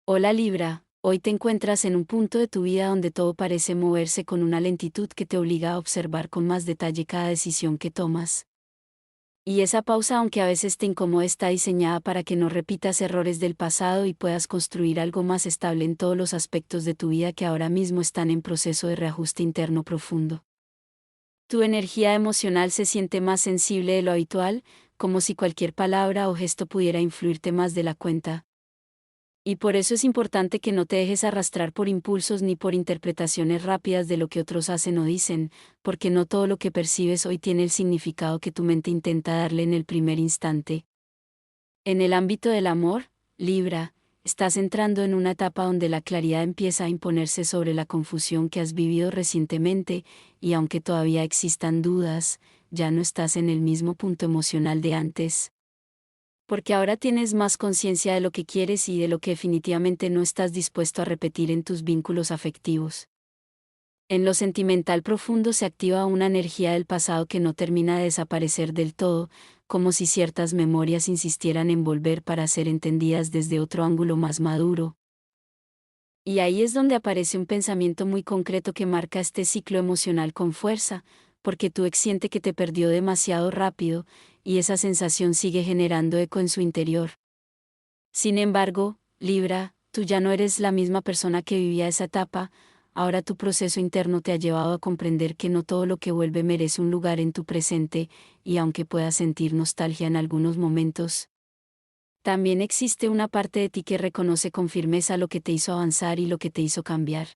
Hola Libra, hoy te encuentras en un punto de tu vida donde todo parece moverse con una lentitud que te obliga a observar con más detalle cada decisión que tomas. Y esa pausa, aunque a veces te incomode, está diseñada para que no repitas errores del pasado y puedas construir algo más estable en todos los aspectos de tu vida que ahora mismo están en proceso de reajuste interno profundo. Tu energía emocional se siente más sensible de lo habitual, como si cualquier palabra o gesto pudiera influirte más de la cuenta. Y por eso es importante que no te dejes arrastrar por impulsos ni por interpretaciones rápidas de lo que otros hacen o dicen, porque no todo lo que percibes hoy tiene el significado que tu mente intenta darle en el primer instante. En el ámbito del amor, Libra, estás entrando en una etapa donde la claridad empieza a imponerse sobre la confusión que has vivido recientemente, y aunque todavía existan dudas, ya no estás en el mismo punto emocional de antes. Porque ahora tienes más conciencia de lo que quieres y de lo que definitivamente no estás dispuesto a repetir en tus vínculos afectivos. En lo sentimental profundo se activa una energía del pasado que no termina de desaparecer del todo, como si ciertas memorias insistieran en volver para ser entendidas desde otro ángulo más maduro. Y ahí es donde aparece un pensamiento muy concreto que marca este ciclo emocional con fuerza, porque tu ex siente que te perdió demasiado rápido, y esa sensación sigue generando eco en su interior. Sin embargo, Libra, tú ya no eres la misma persona que vivía esa etapa, ahora tu proceso interno te ha llevado a comprender que no todo lo que vuelve merece un lugar en tu presente, y aunque puedas sentir nostalgia en algunos momentos, también existe una parte de ti que reconoce con firmeza lo que te hizo avanzar y lo que te hizo cambiar.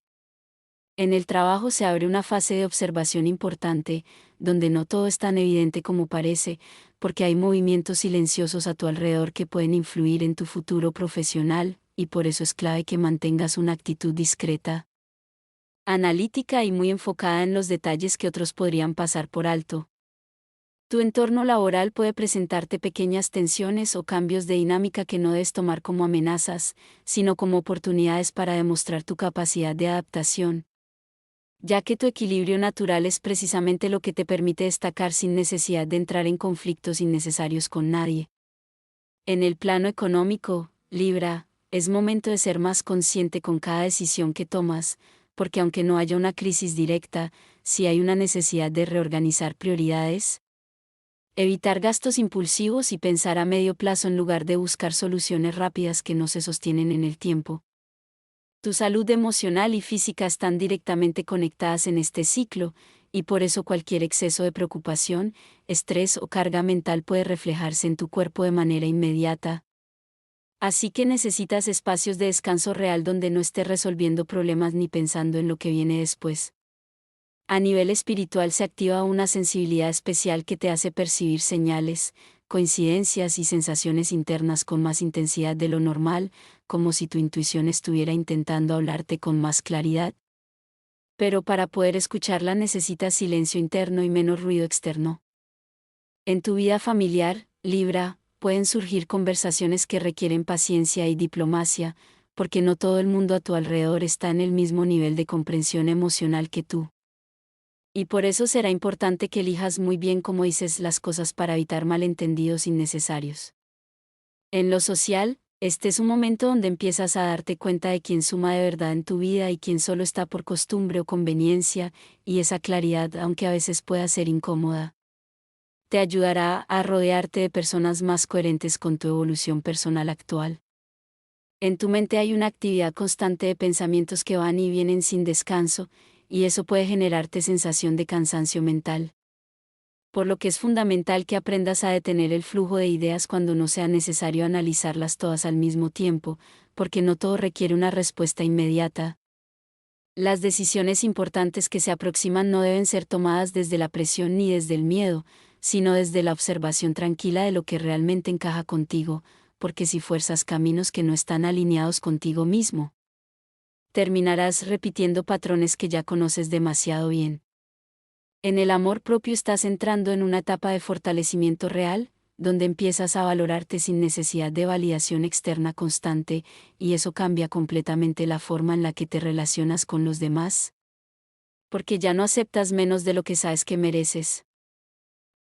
En el trabajo se abre una fase de observación importante, donde no todo es tan evidente como parece, porque hay movimientos silenciosos a tu alrededor que pueden influir en tu futuro profesional, y por eso es clave que mantengas una actitud discreta, analítica y muy enfocada en los detalles que otros podrían pasar por alto. Tu entorno laboral puede presentarte pequeñas tensiones o cambios de dinámica que no debes tomar como amenazas, sino como oportunidades para demostrar tu capacidad de adaptación, ya que tu equilibrio natural es precisamente lo que te permite destacar sin necesidad de entrar en conflictos innecesarios con nadie. En el plano económico, Libra, es momento de ser más consciente con cada decisión que tomas, porque aunque no haya una crisis directa, sí hay una necesidad de reorganizar prioridades, evitar gastos impulsivos y pensar a medio plazo en lugar de buscar soluciones rápidas que no se sostienen en el tiempo. Tu salud emocional y física están directamente conectadas en este ciclo, y por eso cualquier exceso de preocupación, estrés o carga mental puede reflejarse en tu cuerpo de manera inmediata. Así que necesitas espacios de descanso real donde no estés resolviendo problemas ni pensando en lo que viene después. A nivel espiritual se activa una sensibilidad especial que te hace percibir señales, coincidencias y sensaciones internas con más intensidad de lo normal, como si tu intuición estuviera intentando hablarte con más claridad. Pero para poder escucharla necesitas silencio interno y menos ruido externo. En tu vida familiar, Libra, pueden surgir conversaciones que requieren paciencia y diplomacia, porque no todo el mundo a tu alrededor está en el mismo nivel de comprensión emocional que tú. Y por eso será importante que elijas muy bien cómo dices las cosas para evitar malentendidos innecesarios. En lo social, este es un momento donde empiezas a darte cuenta de quién suma de verdad en tu vida y quién solo está por costumbre o conveniencia, y esa claridad, aunque a veces pueda ser incómoda, te ayudará a rodearte de personas más coherentes con tu evolución personal actual. En tu mente hay una actividad constante de pensamientos que van y vienen sin descanso, y eso puede generarte sensación de cansancio mental. Por lo que es fundamental que aprendas a detener el flujo de ideas cuando no sea necesario analizarlas todas al mismo tiempo, porque no todo requiere una respuesta inmediata. Las decisiones importantes que se aproximan no deben ser tomadas desde la presión ni desde el miedo, sino desde la observación tranquila de lo que realmente encaja contigo, porque si fuerzas caminos que no están alineados contigo mismo, terminarás repitiendo patrones que ya conoces demasiado bien. En el amor propio estás entrando en una etapa de fortalecimiento real, donde empiezas a valorarte sin necesidad de validación externa constante, y eso cambia completamente la forma en la que te relacionas con los demás, porque ya no aceptas menos de lo que sabes que mereces.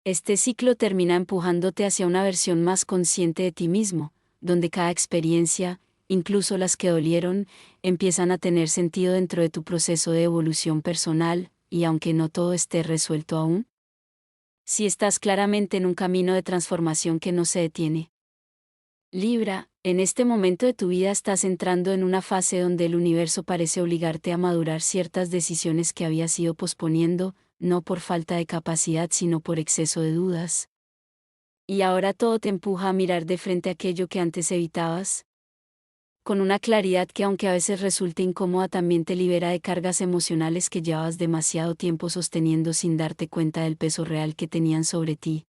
Este ciclo termina empujándote hacia una versión más consciente de ti mismo, donde cada experiencia, incluso las que dolieron, empiezan a tener sentido dentro de tu proceso de evolución personal, y aunque no todo esté resuelto aún, si estás claramente en un camino de transformación que no se detiene. Libra, en este momento de tu vida estás entrando en una fase donde el universo parece obligarte a madurar ciertas decisiones que habías ido posponiendo, no por falta de capacidad sino por exceso de dudas. Y ahora todo te empuja a mirar de frente aquello que antes evitabas, con una claridad que aunque a veces resulte incómoda también te libera de cargas emocionales que llevabas demasiado tiempo sosteniendo sin darte cuenta del peso real que tenían sobre ti.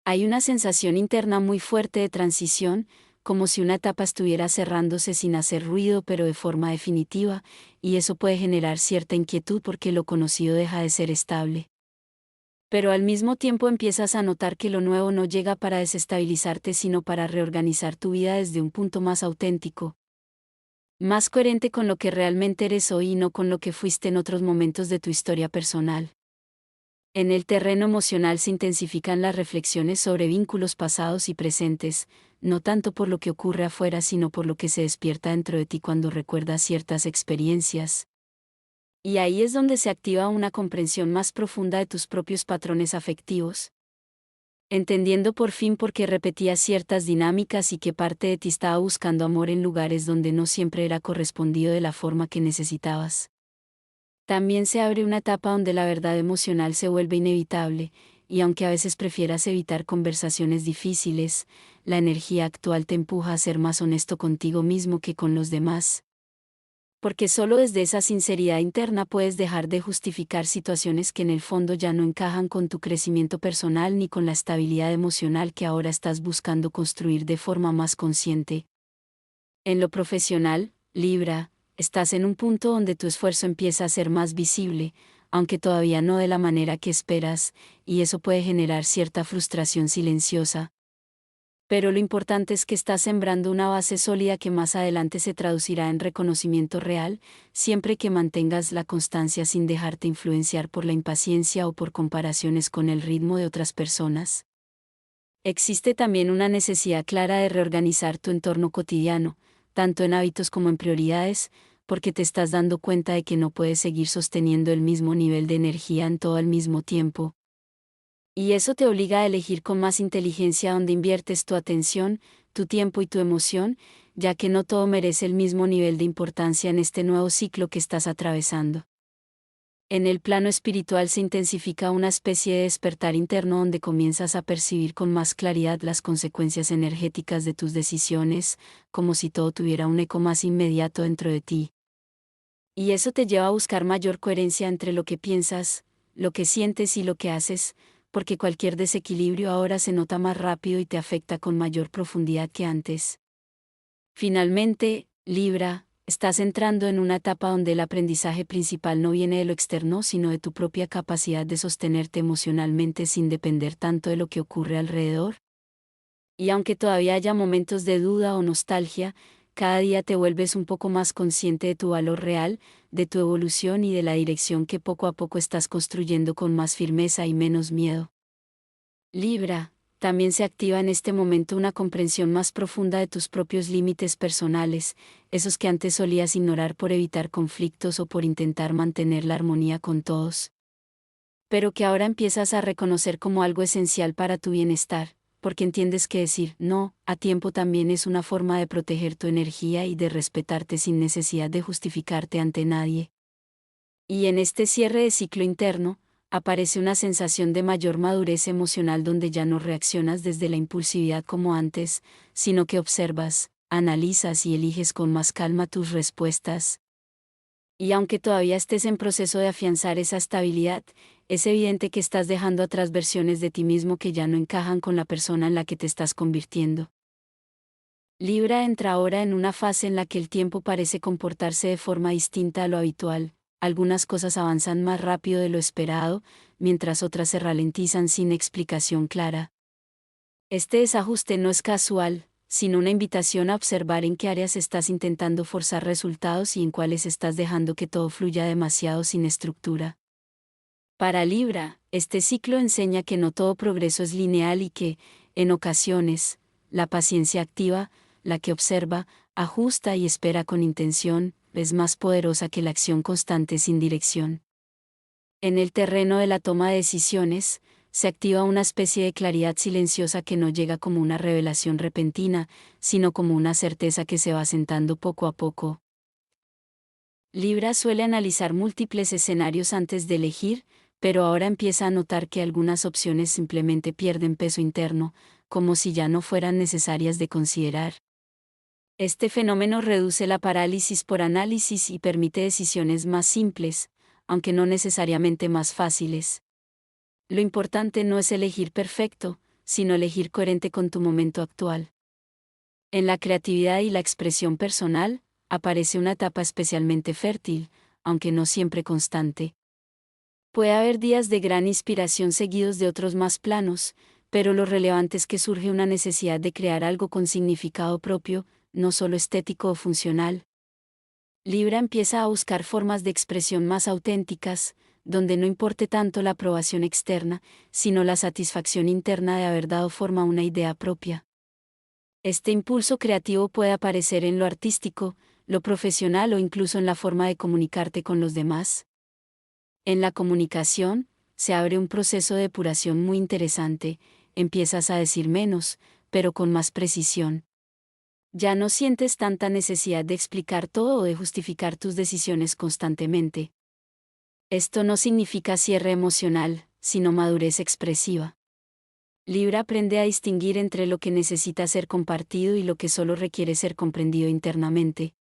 Hay una sensación interna muy fuerte de transición, como si una etapa estuviera cerrándose sin hacer ruido pero de forma definitiva, y eso puede generar cierta inquietud porque lo conocido deja de ser estable. Pero al mismo tiempo empiezas a notar que lo nuevo no llega para desestabilizarte sino para reorganizar tu vida desde un punto más auténtico, más coherente con lo que realmente eres hoy y no con lo que fuiste en otros momentos de tu historia personal. En el terreno emocional se intensifican las reflexiones sobre vínculos pasados y presentes, no tanto por lo que ocurre afuera sino por lo que se despierta dentro de ti cuando recuerdas ciertas experiencias. Y ahí es donde se activa una comprensión más profunda de tus propios patrones afectivos, entendiendo por fin por qué repetías ciertas dinámicas y que parte de ti estaba buscando amor en lugares donde no siempre era correspondido de la forma que necesitabas. También se abre una etapa donde la verdad emocional se vuelve inevitable, y aunque a veces prefieras evitar conversaciones difíciles, la energía actual te empuja a ser más honesto contigo mismo que con los demás. Porque solo desde esa sinceridad interna puedes dejar de justificar situaciones que en el fondo ya no encajan con tu crecimiento personal ni con la estabilidad emocional que ahora estás buscando construir de forma más consciente. En lo profesional, Libra, estás en un punto donde tu esfuerzo empieza a ser más visible, aunque todavía no de la manera que esperas, y eso puede generar cierta frustración silenciosa. Pero lo importante es que estás sembrando una base sólida que más adelante se traducirá en reconocimiento real, siempre que mantengas la constancia sin dejarte influenciar por la impaciencia o por comparaciones con el ritmo de otras personas. Existe también una necesidad clara de reorganizar tu entorno cotidiano, tanto en hábitos como en prioridades, porque te estás dando cuenta de que no puedes seguir sosteniendo el mismo nivel de energía en todo al mismo tiempo. Y eso te obliga a elegir con más inteligencia dónde inviertes tu atención, tu tiempo y tu emoción, ya que no todo merece el mismo nivel de importancia en este nuevo ciclo que estás atravesando. En el plano espiritual se intensifica una especie de despertar interno donde comienzas a percibir con más claridad las consecuencias energéticas de tus decisiones, como si todo tuviera un eco más inmediato dentro de ti. Y eso te lleva a buscar mayor coherencia entre lo que piensas, lo que sientes y lo que haces, porque cualquier desequilibrio ahora se nota más rápido y te afecta con mayor profundidad que antes. Finalmente, Libra, estás entrando en una etapa donde el aprendizaje principal no viene de lo externo sino de tu propia capacidad de sostenerte emocionalmente sin depender tanto de lo que ocurre alrededor. Y aunque todavía haya momentos de duda o nostalgia, cada día te vuelves un poco más consciente de tu valor real, de tu evolución y de la dirección que poco a poco estás construyendo con más firmeza y menos miedo. Libra, también se activa en este momento una comprensión más profunda de tus propios límites personales, esos que antes solías ignorar por evitar conflictos o por intentar mantener la armonía con todos, pero que ahora empiezas a reconocer como algo esencial para tu bienestar, porque entiendes que decir no a tiempo también es una forma de proteger tu energía y de respetarte sin necesidad de justificarte ante nadie. Y en este cierre de ciclo interno, aparece una sensación de mayor madurez emocional donde ya no reaccionas desde la impulsividad como antes, sino que observas, analizas y eliges con más calma tus respuestas. Y aunque todavía estés en proceso de afianzar esa estabilidad, es evidente que estás dejando atrás versiones de ti mismo que ya no encajan con la persona en la que te estás convirtiendo. Libra entra ahora en una fase en la que el tiempo parece comportarse de forma distinta a lo habitual. Algunas cosas avanzan más rápido de lo esperado, mientras otras se ralentizan sin explicación clara. Este desajuste no es casual, sino una invitación a observar en qué áreas estás intentando forzar resultados y en cuáles estás dejando que todo fluya demasiado sin estructura. Para Libra, este ciclo enseña que no todo progreso es lineal y que, en ocasiones, la paciencia activa, la que observa, ajusta y espera con intención, es más poderosa que la acción constante sin dirección. En el terreno de la toma de decisiones, se activa una especie de claridad silenciosa que no llega como una revelación repentina, sino como una certeza que se va asentando poco a poco. Libra suele analizar múltiples escenarios antes de elegir, pero ahora empieza a notar que algunas opciones simplemente pierden peso interno, como si ya no fueran necesarias de considerar. Este fenómeno reduce la parálisis por análisis y permite decisiones más simples, aunque no necesariamente más fáciles. Lo importante no es elegir perfecto, sino elegir coherente con tu momento actual. En la creatividad y la expresión personal, aparece una etapa especialmente fértil, aunque no siempre constante. Puede haber días de gran inspiración seguidos de otros más planos, pero lo relevante es que surge una necesidad de crear algo con significado propio, no solo estético o funcional. Libra empieza a buscar formas de expresión más auténticas, donde no importe tanto la aprobación externa, sino la satisfacción interna de haber dado forma a una idea propia. Este impulso creativo puede aparecer en lo artístico, lo profesional o incluso en la forma de comunicarte con los demás. En la comunicación, se abre un proceso de depuración muy interesante, empiezas a decir menos, pero con más precisión. Ya no sientes tanta necesidad de explicar todo o de justificar tus decisiones constantemente. Esto no significa cierre emocional, sino madurez expresiva. Libra aprende a distinguir entre lo que necesita ser compartido y lo que solo requiere ser comprendido internamente.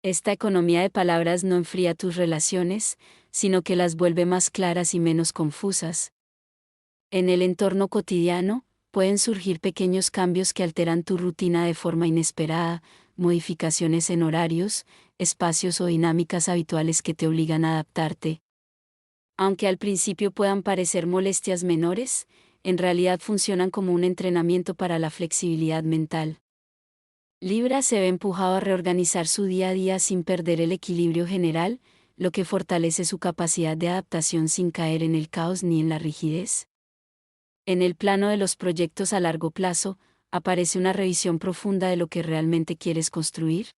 Esta economía de palabras no enfría tus relaciones, sino que las vuelve más claras y menos confusas. En el entorno cotidiano, pueden surgir pequeños cambios que alteran tu rutina de forma inesperada, modificaciones en horarios, espacios o dinámicas habituales que te obligan a adaptarte. Aunque al principio puedan parecer molestias menores, en realidad funcionan como un entrenamiento para la flexibilidad mental. Libra se ve empujado a reorganizar su día a día sin perder el equilibrio general, lo que fortalece su capacidad de adaptación sin caer en el caos ni en la rigidez. En el plano de los proyectos a largo plazo, aparece una revisión profunda de lo que realmente quieres construir.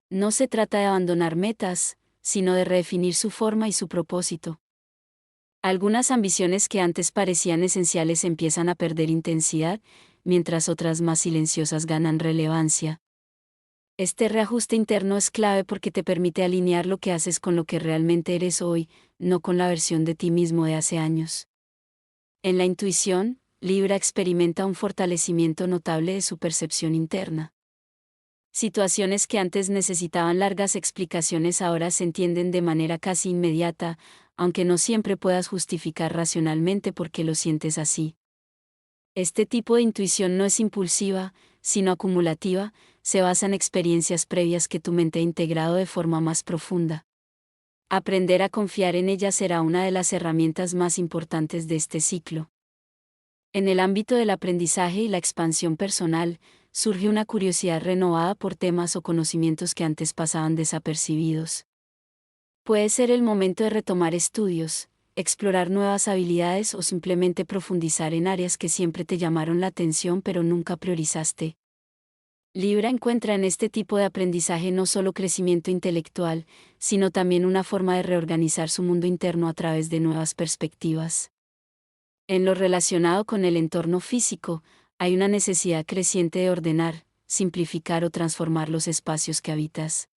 No se trata de abandonar metas, sino de redefinir su forma y su propósito. Algunas ambiciones que antes parecían esenciales empiezan a perder intensidad, mientras otras más silenciosas ganan relevancia. Este reajuste interno es clave porque te permite alinear lo que haces con lo que realmente eres hoy, no con la versión de ti mismo de hace años. En la intuición, Libra experimenta un fortalecimiento notable de su percepción interna. Situaciones que antes necesitaban largas explicaciones ahora se entienden de manera casi inmediata, aunque no siempre puedas justificar racionalmente por qué lo sientes así. Este tipo de intuición no es impulsiva, sino acumulativa, se basa en experiencias previas que tu mente ha integrado de forma más profunda. Aprender a confiar en ella será una de las herramientas más importantes de este ciclo. En el ámbito del aprendizaje y la expansión personal, surge una curiosidad renovada por temas o conocimientos que antes pasaban desapercibidos. Puede ser el momento de retomar estudios, explorar nuevas habilidades o simplemente profundizar en áreas que siempre te llamaron la atención pero nunca priorizaste. Libra encuentra en este tipo de aprendizaje no solo crecimiento intelectual, sino también una forma de reorganizar su mundo interno a través de nuevas perspectivas. En lo relacionado con el entorno físico, hay una necesidad creciente de ordenar, simplificar o transformar los espacios que habitas.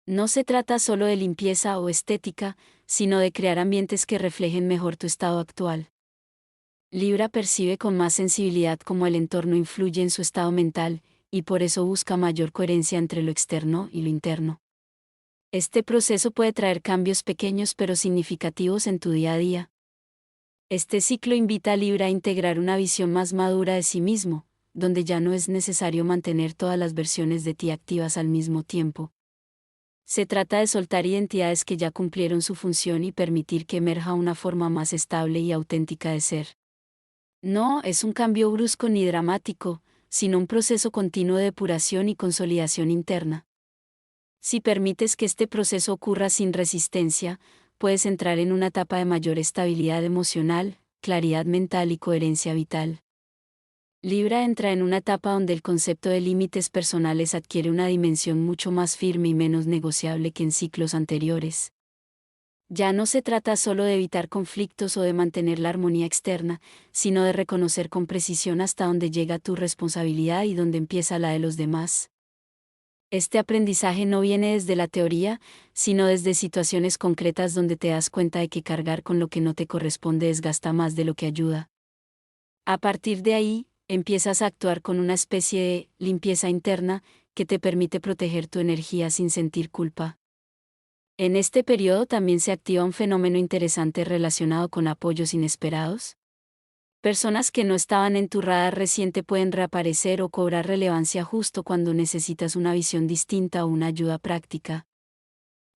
No se trata solo de limpieza o estética, sino de crear ambientes que reflejen mejor tu estado actual. Libra percibe con más sensibilidad cómo el entorno influye en su estado mental, y por eso busca mayor coherencia entre lo externo y lo interno. Este proceso puede traer cambios pequeños pero significativos en tu día a día. Este ciclo invita a Libra a integrar una visión más madura de sí mismo, donde ya no es necesario mantener todas las versiones de ti activas al mismo tiempo. Se trata de soltar identidades que ya cumplieron su función y permitir que emerja una forma más estable y auténtica de ser. No es un cambio brusco ni dramático, sino un proceso continuo de depuración y consolidación interna. Si permites que este proceso ocurra sin resistencia, puedes entrar en una etapa de mayor estabilidad emocional, claridad mental y coherencia vital. Libra entra en una etapa donde el concepto de límites personales adquiere una dimensión mucho más firme y menos negociable que en ciclos anteriores. Ya no se trata solo de evitar conflictos o de mantener la armonía externa, sino de reconocer con precisión hasta dónde llega tu responsabilidad y dónde empieza la de los demás. Este aprendizaje no viene desde la teoría, sino desde situaciones concretas donde te das cuenta de que cargar con lo que no te corresponde desgasta más de lo que ayuda. A partir de ahí, empiezas a actuar con una especie de limpieza interna que te permite proteger tu energía sin sentir culpa. En este periodo también se activa un fenómeno interesante relacionado con apoyos inesperados. Personas que no estaban en tu radar reciente pueden reaparecer o cobrar relevancia justo cuando necesitas una visión distinta o una ayuda práctica.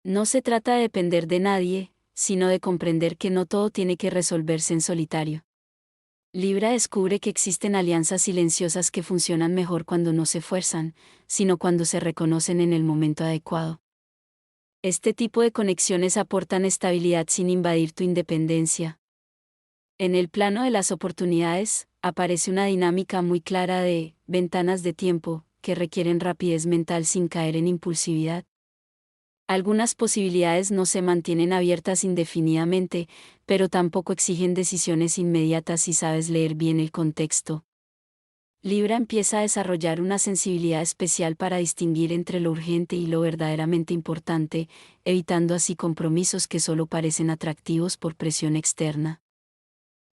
No se trata de depender de nadie, sino de comprender que no todo tiene que resolverse en solitario. Libra descubre que existen alianzas silenciosas que funcionan mejor cuando no se fuerzan, sino cuando se reconocen en el momento adecuado. Este tipo de conexiones aportan estabilidad sin invadir tu independencia. En el plano de las oportunidades, aparece una dinámica muy clara de ventanas de tiempo, que requieren rapidez mental sin caer en impulsividad. Algunas posibilidades no se mantienen abiertas indefinidamente, pero tampoco exigen decisiones inmediatas si sabes leer bien el contexto. Libra empieza a desarrollar una sensibilidad especial para distinguir entre lo urgente y lo verdaderamente importante, evitando así compromisos que solo parecen atractivos por presión externa.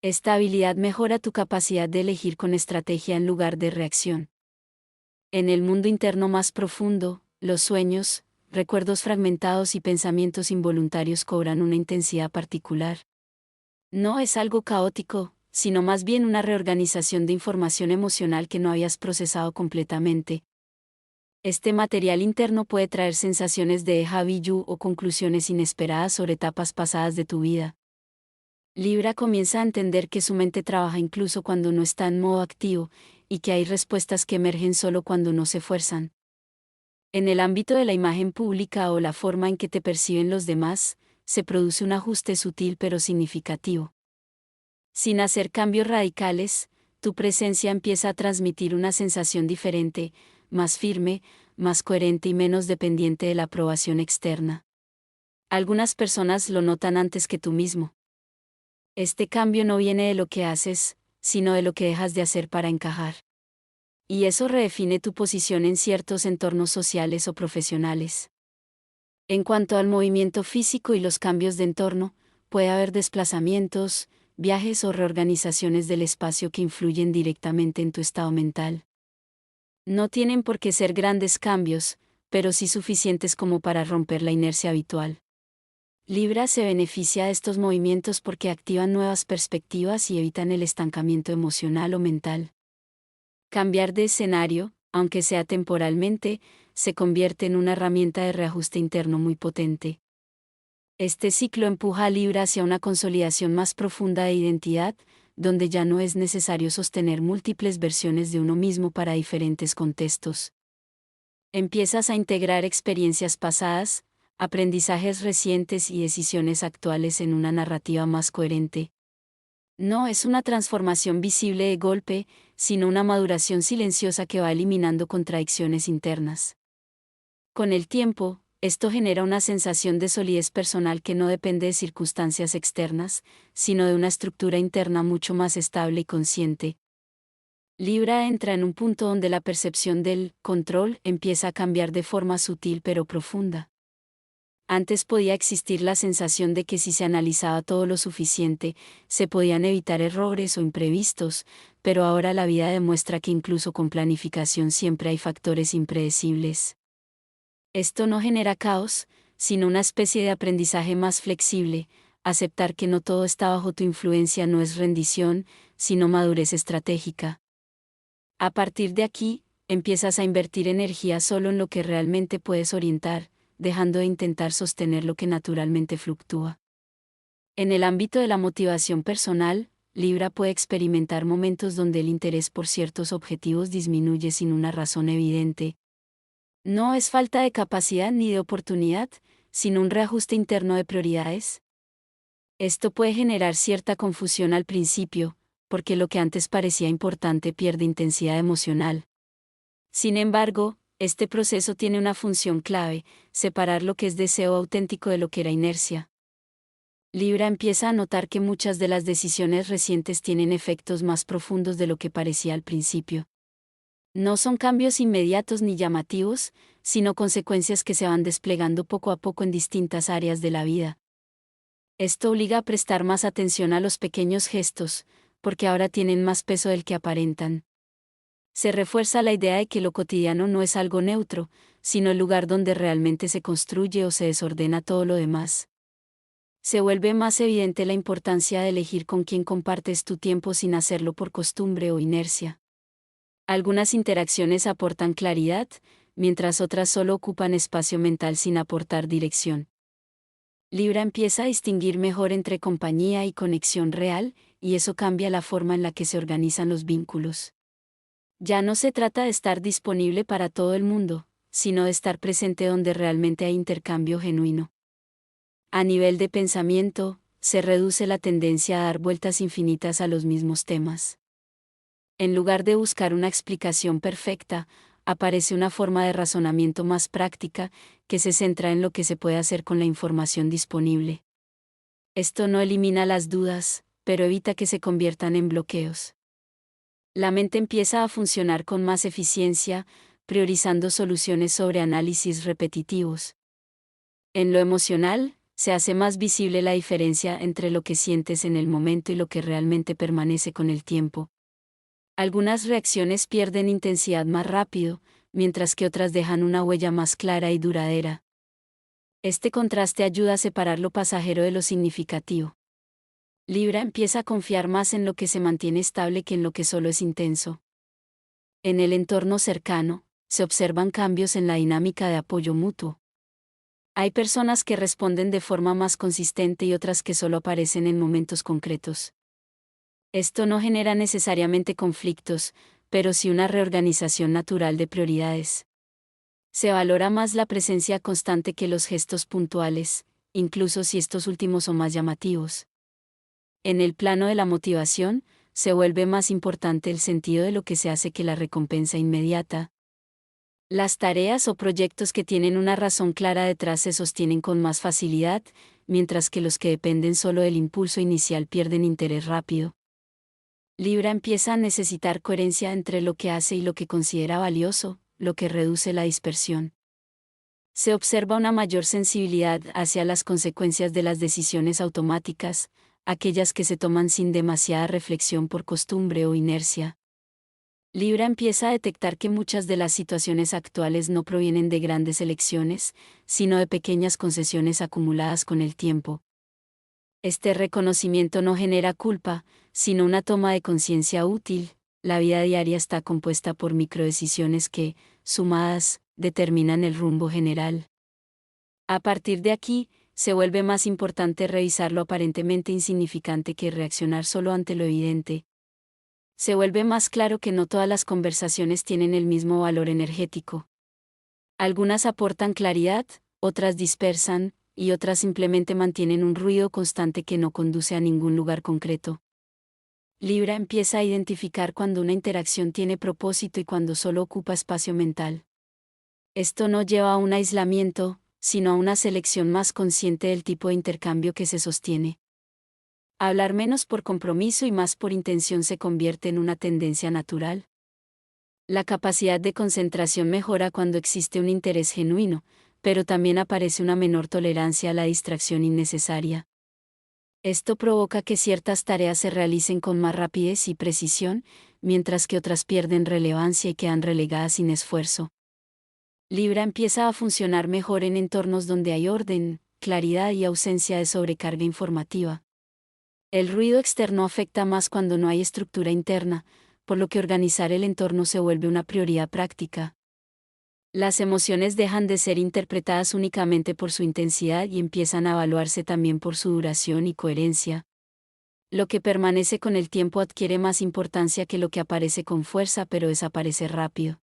Esta habilidad mejora tu capacidad de elegir con estrategia en lugar de reacción. En el mundo interno más profundo, los sueños, recuerdos fragmentados y pensamientos involuntarios cobran una intensidad particular. No es algo caótico, sino más bien una reorganización de información emocional que no habías procesado completamente. Este material interno puede traer sensaciones de déjà vu o conclusiones inesperadas sobre etapas pasadas de tu vida. Libra comienza a entender que su mente trabaja incluso cuando no está en modo activo, y que hay respuestas que emergen solo cuando no se fuerzan. En el ámbito de la imagen pública o la forma en que te perciben los demás, se produce un ajuste sutil pero significativo. Sin hacer cambios radicales, tu presencia empieza a transmitir una sensación diferente, más firme, más coherente y menos dependiente de la aprobación externa. Algunas personas lo notan antes que tú mismo. Este cambio no viene de lo que haces, sino de lo que dejas de hacer para encajar. Y eso redefine tu posición en ciertos entornos sociales o profesionales. En cuanto al movimiento físico y los cambios de entorno, puede haber desplazamientos, viajes o reorganizaciones del espacio que influyen directamente en tu estado mental. No tienen por qué ser grandes cambios, pero sí suficientes como para romper la inercia habitual. Libra se beneficia de estos movimientos porque activan nuevas perspectivas y evitan el estancamiento emocional o mental. Cambiar de escenario, aunque sea temporalmente, se convierte en una herramienta de reajuste interno muy potente. Este ciclo empuja a Libra hacia una consolidación más profunda de identidad, donde ya no es necesario sostener múltiples versiones de uno mismo para diferentes contextos. Empiezas a integrar experiencias pasadas, aprendizajes recientes y decisiones actuales en una narrativa más coherente. No es una transformación visible de golpe, sino una maduración silenciosa que va eliminando contradicciones internas. Con el tiempo, esto genera una sensación de solidez personal que no depende de circunstancias externas, sino de una estructura interna mucho más estable y consciente. Libra entra en un punto donde la percepción del control empieza a cambiar de forma sutil pero profunda. Antes podía existir la sensación de que si se analizaba todo lo suficiente, se podían evitar errores o imprevistos, pero ahora la vida demuestra que incluso con planificación siempre hay factores impredecibles. Esto no genera caos, sino una especie de aprendizaje más flexible. Aceptar que no todo está bajo tu influencia no es rendición, sino madurez estratégica. A partir de aquí, empiezas a invertir energía solo en lo que realmente puedes orientar, dejando de intentar sostener lo que naturalmente fluctúa. En el ámbito de la motivación personal, Libra puede experimentar momentos donde el interés por ciertos objetivos disminuye sin una razón evidente. No es falta de capacidad ni de oportunidad, sino un reajuste interno de prioridades. Esto puede generar cierta confusión al principio, porque lo que antes parecía importante pierde intensidad emocional. Sin embargo, este proceso tiene una función clave: separar lo que es deseo auténtico de lo que era inercia. Libra empieza a notar que muchas de las decisiones recientes tienen efectos más profundos de lo que parecía al principio. No son cambios inmediatos ni llamativos, sino consecuencias que se van desplegando poco a poco en distintas áreas de la vida. Esto obliga a prestar más atención a los pequeños gestos, porque ahora tienen más peso del que aparentan. Se refuerza la idea de que lo cotidiano no es algo neutro, sino el lugar donde realmente se construye o se desordena todo lo demás. Se vuelve más evidente la importancia de elegir con quién compartes tu tiempo sin hacerlo por costumbre o inercia. Algunas interacciones aportan claridad, mientras otras solo ocupan espacio mental sin aportar dirección. Libra empieza a distinguir mejor entre compañía y conexión real, y eso cambia la forma en la que se organizan los vínculos. Ya no se trata de estar disponible para todo el mundo, sino de estar presente donde realmente hay intercambio genuino. A nivel de pensamiento, se reduce la tendencia a dar vueltas infinitas a los mismos temas. En lugar de buscar una explicación perfecta, aparece una forma de razonamiento más práctica, que se centra en lo que se puede hacer con la información disponible. Esto no elimina las dudas, pero evita que se conviertan en bloqueos. La mente empieza a funcionar con más eficiencia, priorizando soluciones sobre análisis repetitivos. En lo emocional, se hace más visible la diferencia entre lo que sientes en el momento y lo que realmente permanece con el tiempo. Algunas reacciones pierden intensidad más rápido, mientras que otras dejan una huella más clara y duradera. Este contraste ayuda a separar lo pasajero de lo significativo. Libra empieza a confiar más en lo que se mantiene estable que en lo que solo es intenso. En el entorno cercano, se observan cambios en la dinámica de apoyo mutuo. Hay personas que responden de forma más consistente y otras que solo aparecen en momentos concretos. Esto no genera necesariamente conflictos, pero sí una reorganización natural de prioridades. Se valora más la presencia constante que los gestos puntuales, incluso si estos últimos son más llamativos. En el plano de la motivación, se vuelve más importante el sentido de lo que se hace que la recompensa inmediata. Las tareas o proyectos que tienen una razón clara detrás se sostienen con más facilidad, mientras que los que dependen solo del impulso inicial pierden interés rápido. Libra empieza a necesitar coherencia entre lo que hace y lo que considera valioso, lo que reduce la dispersión. Se observa una mayor sensibilidad hacia las consecuencias de las decisiones automáticas, aquellas que se toman sin demasiada reflexión por costumbre o inercia. Libra empieza a detectar que muchas de las situaciones actuales no provienen de grandes elecciones, sino de pequeñas concesiones acumuladas con el tiempo. Este reconocimiento no genera culpa, sino una toma de conciencia útil. La vida diaria está compuesta por microdecisiones que, sumadas, determinan el rumbo general. A partir de aquí, se vuelve más importante revisar lo aparentemente insignificante que reaccionar solo ante lo evidente. Se vuelve más claro que no todas las conversaciones tienen el mismo valor energético. Algunas aportan claridad, otras dispersan, y otras simplemente mantienen un ruido constante que no conduce a ningún lugar concreto. Libra empieza a identificar cuando una interacción tiene propósito y cuando solo ocupa espacio mental. Esto no lleva a un aislamiento, sino a una selección más consciente del tipo de intercambio que se sostiene. Hablar menos por compromiso y más por intención se convierte en una tendencia natural. La capacidad de concentración mejora cuando existe un interés genuino, pero también aparece una menor tolerancia a la distracción innecesaria. Esto provoca que ciertas tareas se realicen con más rapidez y precisión, mientras que otras pierden relevancia y quedan relegadas sin esfuerzo. Libra empieza a funcionar mejor en entornos donde hay orden, claridad y ausencia de sobrecarga informativa. El ruido externo afecta más cuando no hay estructura interna, por lo que organizar el entorno se vuelve una prioridad práctica. Las emociones dejan de ser interpretadas únicamente por su intensidad y empiezan a evaluarse también por su duración y coherencia. Lo que permanece con el tiempo adquiere más importancia que lo que aparece con fuerza pero desaparece rápido.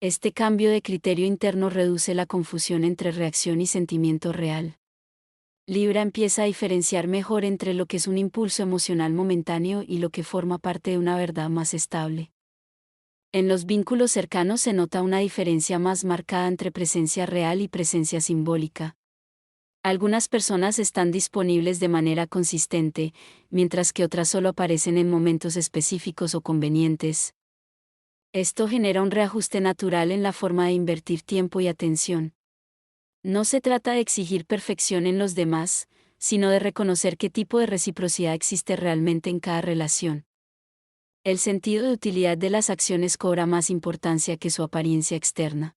Este cambio de criterio interno reduce la confusión entre reacción y sentimiento real. Libra empieza a diferenciar mejor entre lo que es un impulso emocional momentáneo y lo que forma parte de una verdad más estable. En los vínculos cercanos se nota una diferencia más marcada entre presencia real y presencia simbólica. Algunas personas están disponibles de manera consistente, mientras que otras solo aparecen en momentos específicos o convenientes. Esto genera un reajuste natural en la forma de invertir tiempo y atención. No se trata de exigir perfección en los demás, sino de reconocer qué tipo de reciprocidad existe realmente en cada relación. El sentido de utilidad de las acciones cobra más importancia que su apariencia externa.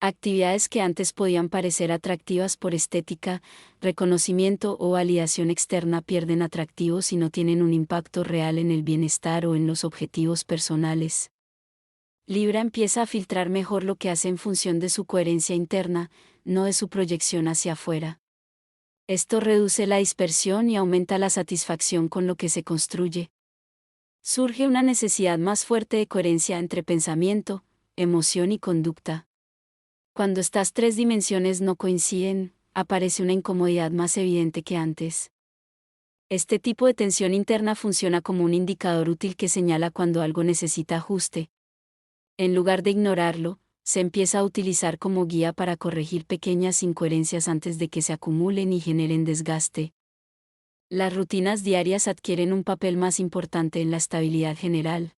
Actividades que antes podían parecer atractivas por estética, reconocimiento o validación externa pierden atractivo si no tienen un impacto real en el bienestar o en los objetivos personales. Libra empieza a filtrar mejor lo que hace en función de su coherencia interna, no de su proyección hacia afuera. Esto reduce la dispersión y aumenta la satisfacción con lo que se construye. Surge una necesidad más fuerte de coherencia entre pensamiento, emoción y conducta. Cuando estas tres dimensiones no coinciden, aparece una incomodidad más evidente que antes. Este tipo de tensión interna funciona como un indicador útil que señala cuando algo necesita ajuste. En lugar de ignorarlo, se empieza a utilizar como guía para corregir pequeñas incoherencias antes de que se acumulen y generen desgaste. Las rutinas diarias adquieren un papel más importante en la estabilidad general.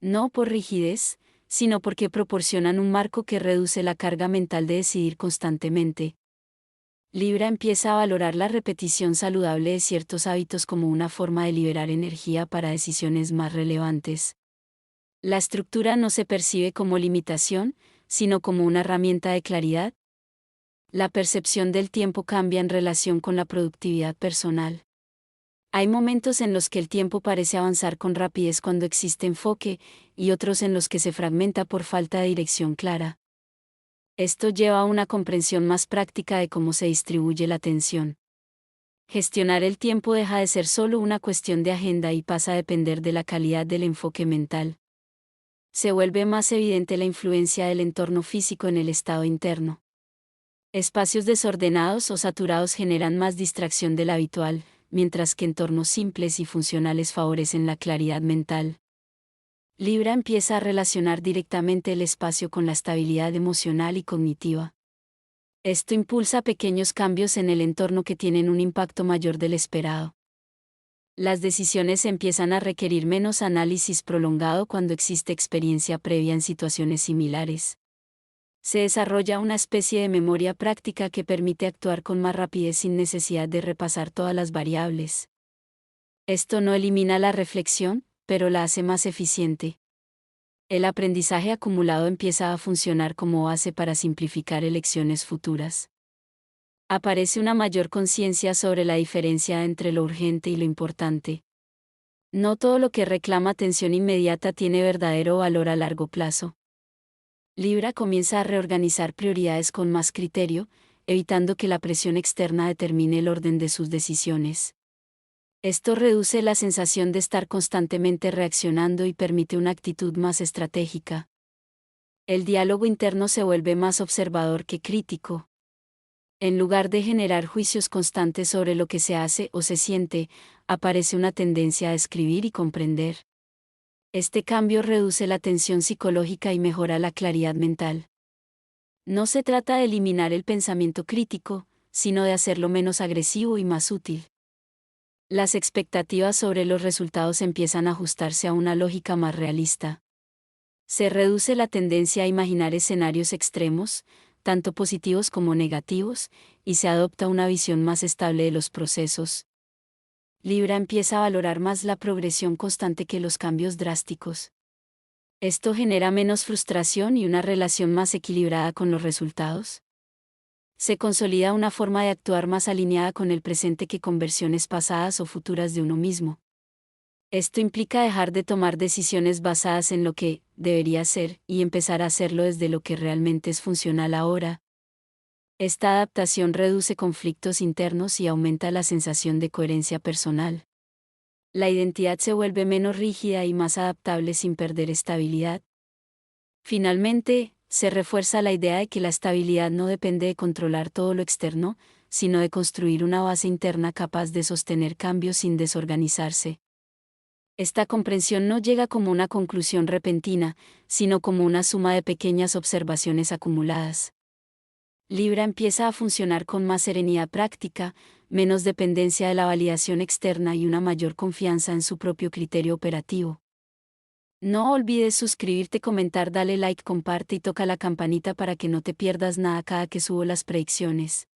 No por rigidez, sino porque proporcionan un marco que reduce la carga mental de decidir constantemente. Libra empieza a valorar la repetición saludable de ciertos hábitos como una forma de liberar energía para decisiones más relevantes. La estructura no se percibe como limitación, sino como una herramienta de claridad. La percepción del tiempo cambia en relación con la productividad personal. Hay momentos en los que el tiempo parece avanzar con rapidez cuando existe enfoque, y otros en los que se fragmenta por falta de dirección clara. Esto lleva a una comprensión más práctica de cómo se distribuye la atención. Gestionar el tiempo deja de ser solo una cuestión de agenda y pasa a depender de la calidad del enfoque mental. Se vuelve más evidente la influencia del entorno físico en el estado interno. Espacios desordenados o saturados generan más distracción de la habitual, mientras que entornos simples y funcionales favorecen la claridad mental. Libra empieza a relacionar directamente el espacio con la estabilidad emocional y cognitiva. Esto impulsa pequeños cambios en el entorno que tienen un impacto mayor del esperado. Las decisiones empiezan a requerir menos análisis prolongado cuando existe experiencia previa en situaciones similares. Se desarrolla una especie de memoria práctica que permite actuar con más rapidez sin necesidad de repasar todas las variables. Esto no elimina la reflexión, pero la hace más eficiente. El aprendizaje acumulado empieza a funcionar como base para simplificar elecciones futuras. Aparece una mayor conciencia sobre la diferencia entre lo urgente y lo importante. No todo lo que reclama atención inmediata tiene verdadero valor a largo plazo. Libra comienza a reorganizar prioridades con más criterio, evitando que la presión externa determine el orden de sus decisiones. Esto reduce la sensación de estar constantemente reaccionando y permite una actitud más estratégica. El diálogo interno se vuelve más observador que crítico. En lugar de generar juicios constantes sobre lo que se hace o se siente, aparece una tendencia a escribir y comprender. Este cambio reduce la tensión psicológica y mejora la claridad mental. No se trata de eliminar el pensamiento crítico, sino de hacerlo menos agresivo y más útil. Las expectativas sobre los resultados empiezan a ajustarse a una lógica más realista. Se reduce la tendencia a imaginar escenarios extremos, tanto positivos como negativos, y se adopta una visión más estable de los procesos. Libra empieza a valorar más la progresión constante que los cambios drásticos. Esto genera menos frustración y una relación más equilibrada con los resultados. Se consolida una forma de actuar más alineada con el presente que con versiones pasadas o futuras de uno mismo. Esto implica dejar de tomar decisiones basadas en lo que debería ser y empezar a hacerlo desde lo que realmente es funcional ahora. Esta adaptación reduce conflictos internos y aumenta la sensación de coherencia personal. La identidad se vuelve menos rígida y más adaptable sin perder estabilidad. Finalmente, se refuerza la idea de que la estabilidad no depende de controlar todo lo externo, sino de construir una base interna capaz de sostener cambios sin desorganizarse. Esta comprensión no llega como una conclusión repentina, sino como una suma de pequeñas observaciones acumuladas. Libra empieza a funcionar con más serenidad práctica, menos dependencia de la validación externa y una mayor confianza en su propio criterio operativo. No olvides suscribirte, comentar, dale like, comparte y toca la campanita para que no te pierdas nada cada que subo las predicciones.